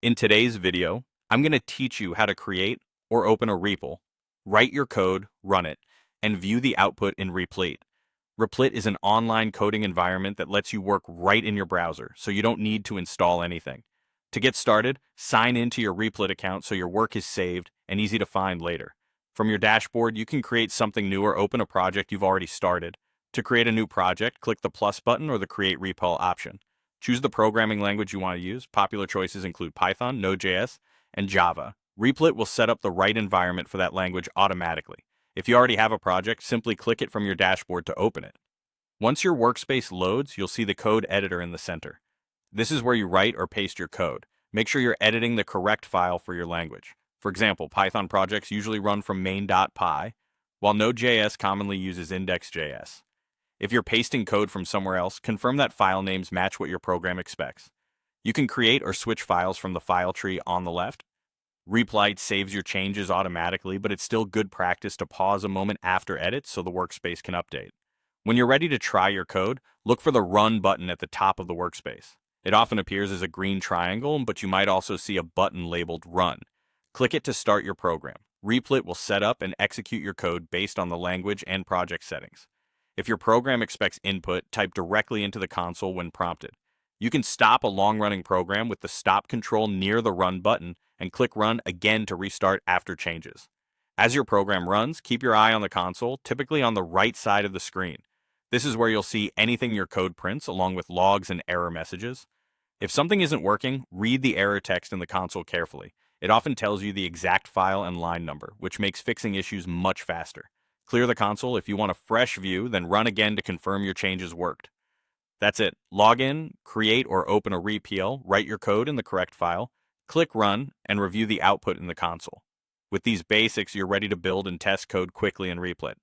In today's video, I'm going to teach you how to create or open a REPL, write your code, run it, and view the output in Replit. Replit is an online coding environment that lets you work right in your browser, so you don't need to install anything. To get started, sign into your Replit account so your work is saved and easy to find later. From your dashboard, you can create something new or open a project you've already started. To create a new project, click the plus button or the Create REPL option. Choose the programming language you want to use. Popular choices include Python, Node.js, and Java. Replit will set up the right environment for that language automatically. If you already have a project, simply click it from your dashboard to open it. Once your workspace loads, you'll see the code editor in the center. This is where you write or paste your code. Make sure you're editing the correct file for your language. For example, Python projects usually run from main.py, while Node.js commonly uses index.js. If you're pasting code from somewhere else, confirm that file names match what your program expects. You can create or switch files from the file tree on the left. Replit saves your changes automatically, but it's still good practice to pause a moment after edits so the workspace can update. When you're ready to try your code, look for the Run button at the top of the workspace. It often appears as a green triangle, but you might also see a button labeled Run. Click it to start your program. Replit will set up and execute your code based on the language and project settings. If your program expects input, type directly into the console when prompted. You can stop a long-running program with the stop control near the Run button and click Run again to restart after changes. As your program runs, keep your eye on the console, typically on the right side of the screen. This is where you'll see anything your code prints, along with logs and error messages. If something isn't working, read the error text in the console carefully. It often tells you the exact file and line number, which makes fixing issues much faster. Clear the console if you want a fresh view, then run again to confirm your changes worked. That's it. Log in, create or open a REPL, write your code in the correct file, click Run, and review the output in the console. With these basics, you're ready to build and test code quickly in Replit.